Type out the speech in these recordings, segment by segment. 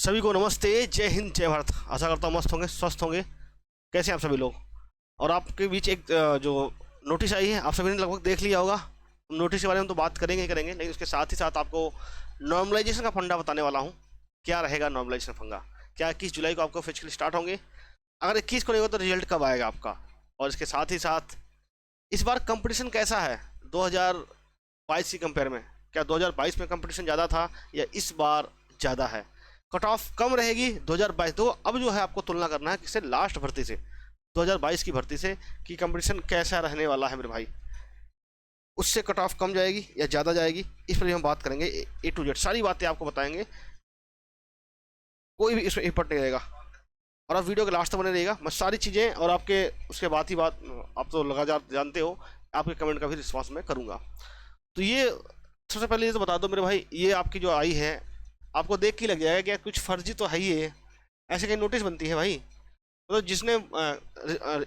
सभी को नमस्ते, जय हिंद, जय भारत। आशा करता हूँ मस्त होंगे, स्वस्थ होंगे। कैसे हैं आप सभी लोग? और आपके बीच एक जो नोटिस आई है, आप सभी ने लगभग देख लिया होगा। नोटिस के बारे में तो बात करेंगे ही करेंगे, लेकिन उसके साथ ही साथ आपको नॉर्मलाइजेशन का फंडा बताने वाला हूँ। क्या रहेगा नॉर्मलाइजेशन फंडा? क्या 21 जुलाई को आपको फिजिकली स्टार्ट होंगे? अगर 21 को नहीं होगा तो रिजल्ट कब आएगा आपका? और इसके साथ ही साथ इस बार कंपटीशन कैसा है 2022 की कंपेयर में? क्या 2022 में कंपटीशन ज़्यादा था या इस बार ज़्यादा है? कट ऑफ कम रहेगी 2022 तो अब जो है आपको तुलना करना है किससे? लास्ट भर्ती से, 2022 की भर्ती से, कि कंपटीशन कैसा रहने वाला है मेरे भाई। उससे कट ऑफ कम जाएगी या ज़्यादा जाएगी, इस पर हम बात करेंगे। ए टू जेड सारी बातें आपको बताएंगे, कोई भी इसमें इम्पोर्ट नहीं रहेगा। और आप वीडियो के लास्ट तक बने रहिएगा। मैं सारी चीज़ें और आपके उसके बाद ही बात, आप तो जानते हो, आपके कमेंट का भी रिस्पॉन्स मैं करूँगा। तो ये सबसे पहले ये तो बता दो मेरे भाई, ये आपकी जो आई है आपको देख के लग जाएगा कि यार कुछ फर्जी तो है ही है। ऐसे कहीं नोटिस बनती है भाई? तो जिसने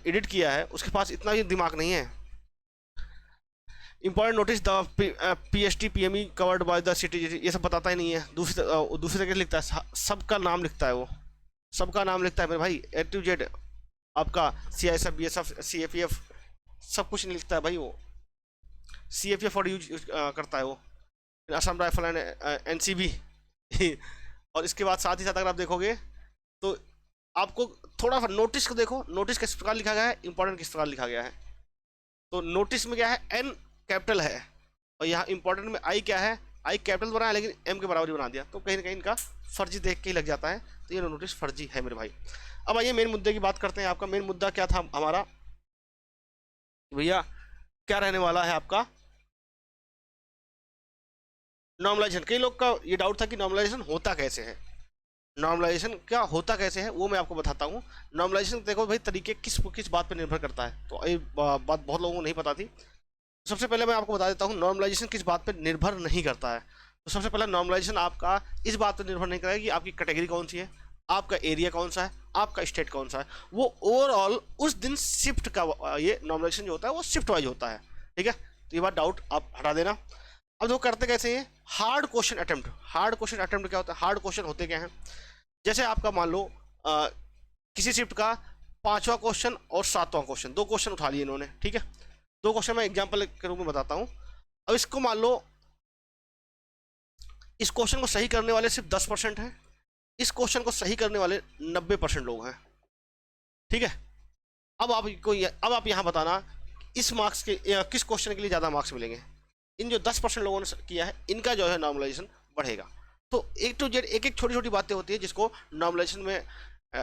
एडिट किया है उसके पास इतना ही दिमाग नहीं है। Important notice the PST PME covered by the city, ये सब बताता ही नहीं है। दूसरी तरीके से लिखता है, सबका नाम लिखता है, वो सबका नाम लिखता है मेरे भाई। A to Z आपका CISF BSF CFEF सब कुछ नहीं लिखता है भाई। वो CFEF और यूज करता है वो, असम राइफल एंड NCB। और इसके बाद साथ ही साथ अगर आप देखोगे तो आपको थोड़ा सा नोटिस को देखो, नोटिस किस प्रकार लिखा गया है, इंपॉर्टेंट किस प्रकार लिखा गया है। तो नोटिस में क्या है, N कैपिटल है, और यहाँ इंपॉर्टेंट में I क्या है, I कैपिटल बनाया लेकिन M के बराबर ही बना दिया, तो कहीं ना कहीं इनका फर्जी देख के ही लग जाता है। तो ये नोटिस फर्जी है मेरे भाई। अब आइए मेन मुद्दे की बात करते हैं। आपका मेन मुद्दा क्या था हमारा भैया? क्या रहने वाला है आपका नॉर्मलाइजेशन? कई लोग का ये डाउट था कि नॉर्मलाइजेशन होता कैसे है। नॉर्मलाइजेशन क्या होता कैसे है वो मैं आपको बताता हूँ। नॉर्मलाइजेशन देखो भाई, तरीके किस किस बात पर निर्भर करता है, तो ये बात बहुत लोगों को नहीं पता थी। सबसे पहले मैं आपको बता देता हूँ नॉर्मलाइजेशन किस बात पर निर्भर नहीं करता है। तो सबसे पहले नॉर्मलाइजेशन आपका इस बात पर निर्भर नहीं करेगा कि आपकी कैटेगरी कौन सी है, आपका एरिया कौन सा है, आपका स्टेट कौन सा है। वो ओवरऑल उस दिन शिफ्ट का ये नॉर्मलाइजेशन जो होता है वो शिफ्ट वाइज होता है। ठीक है, तो ये बात डाउट आप हटा देना। अब वो करते कैसे हैं? Hard question attempt. Hard question attempt क्या होता है? हार्ड क्वेश्चन होते क्या हैं? जैसे आपका मान लो किसी शिफ्ट का 5वां क्वेश्चन और 7वां क्वेश्चन, 2 क्वेश्चन उठा लिए इन्होंने। ठीक है, 2 क्वेश्चन मैं एग्जाम्पल के रूप में बताता हूँ। अब इसको मान लो इस क्वेश्चन को सही करने वाले सिर्फ 10% हैं, इस क्वेश्चन को सही करने वाले 90% लोग हैं। ठीक है, अब आप यहाँ बताना इस मार्क्स के किस क्वेश्चन के लिए ज़्यादा मार्क्स मिलेंगे। इन जो 10% लोगों ने किया है इनका जो है नॉर्मलाइजेशन बढ़ेगा। तो A to Z एक एक छोटी छोटी बातें होती है जिसको नॉर्मलाइजेशन में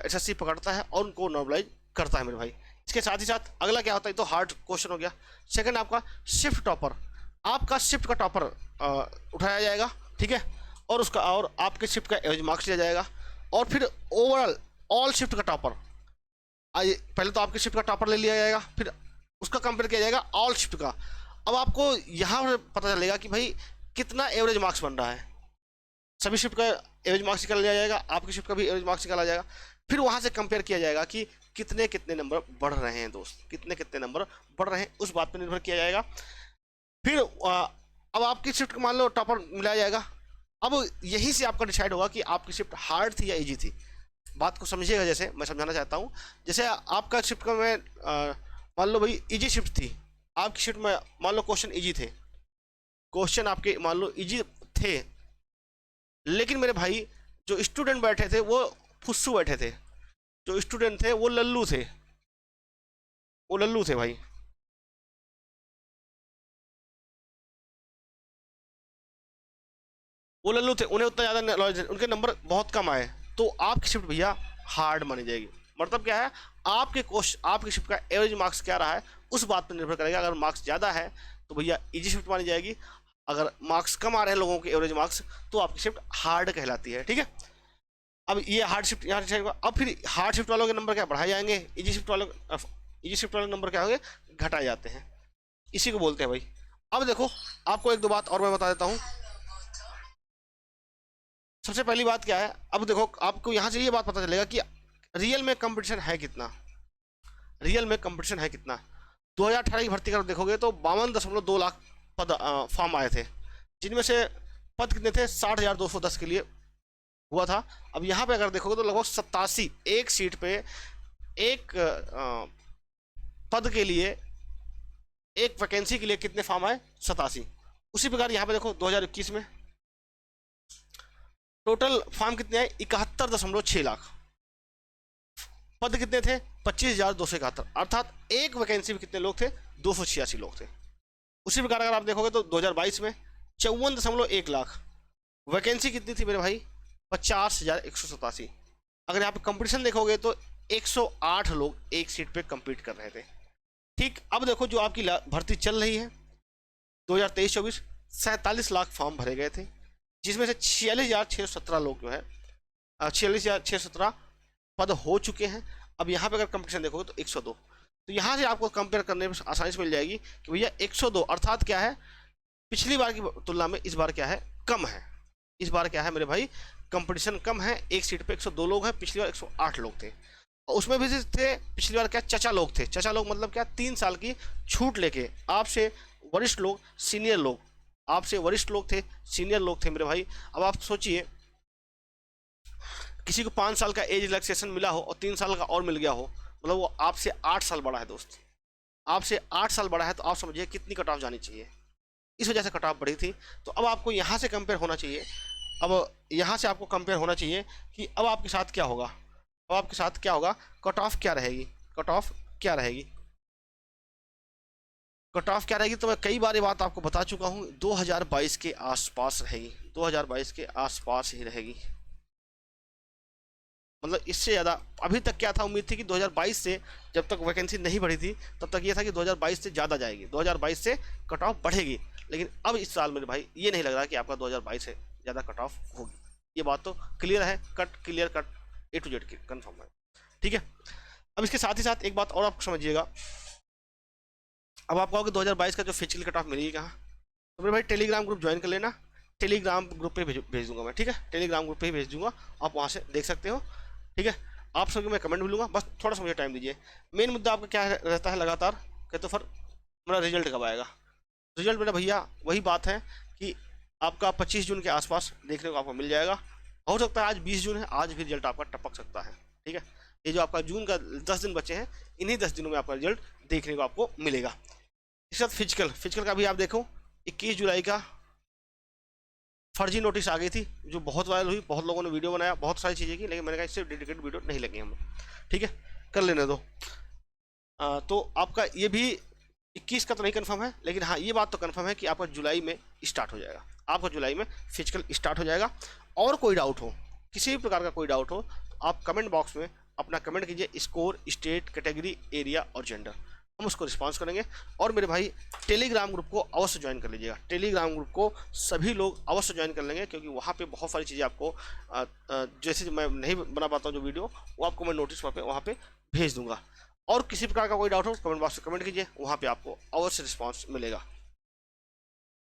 SSC पकड़ता है और उनको नॉर्मलाइज करता है मेरे भाई। इसके साथ ही साथ अगला क्या होता है, तो हार्ड क्वेश्चन हो गया। सेकंड आपका शिफ्ट टॉपर, आपका शिफ्ट का टॉपर उठाया जाएगा। ठीक है, और उसका और आपके शिफ्ट का एवरेज मार्क्स लिया जाएगा। और फिर ओवरऑल ऑल शिफ्ट का टॉपर, पहले तो आपके शिफ्ट का टॉपर ले लिया जाएगा, फिर उसका कंपेयर किया जाएगा ऑल शिफ्ट का। अब आपको यहाँ पता चलेगा कि भाई कितना एवरेज मार्क्स बन रहा है। सभी शिफ्ट का एवरेज मार्क्स निकाला जाएगा, आपकी शिफ्ट का भी एवरेज मार्क्स निकाला जाएगा। फिर वहाँ से कंपेयर किया जाएगा कि कितने कितने नंबर बढ़ रहे हैं दोस्त, कितने कितने नंबर बढ़ रहे हैं, उस बात पर निर्भर किया जाएगा। फिर अब आपकी शिफ्ट को मान लो टॉपर मिलाया जाएगा। अब यहीं से आपका डिसाइड होगा कि आपकी शिफ्ट हार्ड थी या ईजी थी। बात को समझिएगा, जैसे मैं समझाना चाहता हूँ। जैसे आपका शिफ्ट का मैं मान लो भाई इजी शिफ्ट थी, आपकी शिफ्ट में मान लो क्वेश्चन इजी थे, क्वेश्चन आपके मान लो इजी थे, लेकिन मेरे भाई जो स्टूडेंट बैठे थे वो फुस्सू बैठे थे, जो स्टूडेंट थे वो लल्लू थे, वो लल्लू थे भाई। वो लल्लू थे, उन्हें उतना ज़्यादा नॉलेज, उनके नंबर बहुत कम आए, तो आपकी शिफ्ट भैया हार्ड मानी जाएगी। मतलब क्या है, आपकी शिफ्ट का एवरेज मार्क्स क्या रहा है उस बात पर निर्भर करेगा। अगर मार्क्स ज़्यादा है तो भैया इजी शिफ्ट मानी जाएगी, अगर मार्क्स कम आ रहे हैं लोगों के एवरेज मार्क्स तो आपकी शिफ्ट हार्ड कहलाती है। ठीक है, अब ये हार्ड शिफ्ट यहाँ से, अब फिर हार्ड शिफ्ट वालों के नंबर क्या बढ़ाए जाएंगे, इजी शिफ्ट वाले नंबर क्या होंगे, घटाए जाते हैं। इसी को बोलते हैं भाई। अब देखो आपको एक दो बात और मैं बता देता हूँ। सबसे पहली बात क्या है, अब देखो आपको यहाँ से ये बात पता चलेगा कि रियल में कंपटीशन है कितना, रियल में कंपटीशन है कितना। 2018 की भर्ती कर देखोगे तो 52.2 लाख पद फॉर्म आए थे, जिनमें से पद कितने थे, 60,210 के लिए हुआ था। अब यहाँ पे अगर देखोगे तो लगभग 87, एक सीट पे एक पद के लिए, एक वैकेंसी के लिए कितने फॉर्म आए? 87। उसी प्रकार यहाँ पे देखो 2021 में टोटल फॉर्म कितने आए? 71.6 लाख। पद कितने थे? 25,271, अर्थात एक वैकेंसी में कितने लोग थे? 286 लोग थे। उसी प्रकार अगर आप देखोगे तो 2022 में 54.1 लाख। वैकेंसी कितनी थी मेरे भाई? 50,187। अगर यहाँ पे कंपटीशन देखोगे तो 108 लोग एक सीट पे compete कर रहे थे। ठीक, अब देखो जो आपकी भर्ती चल रही है 2023-24, 47 लाख फॉर्म भरे गए थे, जिसमें से 46,617 लोग जो है 46,617 पद हो चुके हैं। अब यहाँ पे अगर कंपटीशन देखोगे तो 102, तो यहाँ से आपको कंपेयर करने में आसानी से मिल जाएगी कि भैया 102 अर्थात क्या है? पिछली बार की तुलना में इस बार क्या है? कम है। इस बार क्या है मेरे भाई? कंपटीशन कम है। एक सीट पे 102 लोग हैं, पिछली बार 108 लोग थे। और उसमें भी थे पिछली बार क्या? चचा लोग थे। चचा लोग मतलब क्या? 3 साल की छूट लेके आपसे वरिष्ठ लोग, सीनियर लोग, आपसे वरिष्ठ लोग थे, सीनियर लोग थे मेरे भाई। अब आप सोचिए किसी को 5 साल का एज रिलैक्सेशन मिला हो और 3 साल का और मिल गया हो, मतलब वो आपसे 8 साल बड़ा है दोस्त, आपसे 8 साल बड़ा है, तो आप समझिए कितनी कट ऑफ जानी चाहिए। इस वजह से कट ऑफ बढ़ी थी। तो अब आपको यहाँ से कंपेयर होना चाहिए, अब यहाँ से आपको कंपेयर होना चाहिए कि अब आपके साथ क्या होगा, अब आपके साथ क्या होगा, कट ऑफ क्या रहेगी, कट ऑफ क्या रहेगी, कट ऑफ क्या रहेगी। तो मैं कई बार ये बात आपको बता चुका हूँ, 2022 के आसपास रहेगी, 2022 के आसपास ही रहेगी। मतलब इससे ज़्यादा अभी तक क्या था, उम्मीद थी कि 2022 से, जब तक वैकेंसी नहीं बढ़ी थी तब तक ये था कि 2022 से ज़्यादा जाएगी, 2022 से कट ऑफ बढ़ेगी। लेकिन अब इस साल मेरे भाई ये नहीं लग रहा कि आपका 2022 से ज़्यादा कट ऑफ होगी। ये बात तो क्लियर है, cut clear cut A to Z की कन्फर्म है। ठीक है, अब इसके साथ ही साथ एक बात और आप समझिएगा। अब आप कहोगे 2022 का जो फिजिकल कट ऑफ मिलेगी कहाँ? तो मेरे भाई टेलीग्राम ग्रुप ज्वाइन कर लेना, टेलीग्राम ग्रुप पे भेज दूंगा मैं। ठीक है, टेलीग्राम ग्रुप पे ही भेज दूंगा, आप वहाँ से देख सकते हो। ठीक है, आप सबको मैं कमेंट मिलूंगा, बस थोड़ा सा मुझे टाइम दीजिए। मेन मुद्दा आपका क्या रहता है लगातार, कि तो फिर मेरा रिजल्ट कब आएगा? रिजल्ट मेरा भैया वही बात है कि आपका 25 जून के आसपास देखने को आपको मिल जाएगा। हो सकता है आज 20 जून है, आज भी रिजल्ट आपका टपक सकता है। ठीक है, ये जो आपका जून का 10 दिन बचे हैं, इन्हीं 10 दिनों में आपका रिजल्ट देखने को आपको मिलेगा। इसके साथ फिजिकल का भी आप देखो 21 जुलाई का फर्जी नोटिस आ गई थी, जो बहुत वायरल हुई, बहुत लोगों ने वीडियो बनाया, बहुत सारी चीज़ें की, लेकिन मैंने कहा इससे डेडिकेटेड वीडियो नहीं लगी हम। ठीक है, कर लेने दो। तो आपका ये भी 21 का तो नहीं कंफर्म है, लेकिन हाँ ये बात तो कंफर्म है कि आपका जुलाई में स्टार्ट हो जाएगा, आपका जुलाई में फिजिकल स्टार्ट हो जाएगा। और कोई डाउट हो, किसी भी प्रकार का कोई डाउट हो, तो आप कमेंट बॉक्स में अपना कमेंट कीजिए, स्कोर, स्टेट, कैटेगरी, एरिया और जेंडर, हम उसको रिस्पॉन्स करेंगे। और मेरे भाई टेलीग्राम ग्रुप को अवश्य ज्वाइन कर लीजिएगा, टेलीग्राम ग्रुप को सभी लोग अवश्य ज्वाइन कर लेंगे, क्योंकि वहाँ पे बहुत सारी चीज़ें आपको जैसे मैं नहीं बना पाता हूँ जो वीडियो, वो आपको मैं नोटिस वहाँ पे भेज दूंगा। और किसी प्रकार का कोई डाउट हो कमेंट बॉक्स में कमेंट कीजिए, वहाँ पे आपको अवश्य रिस्पॉन्स मिलेगा।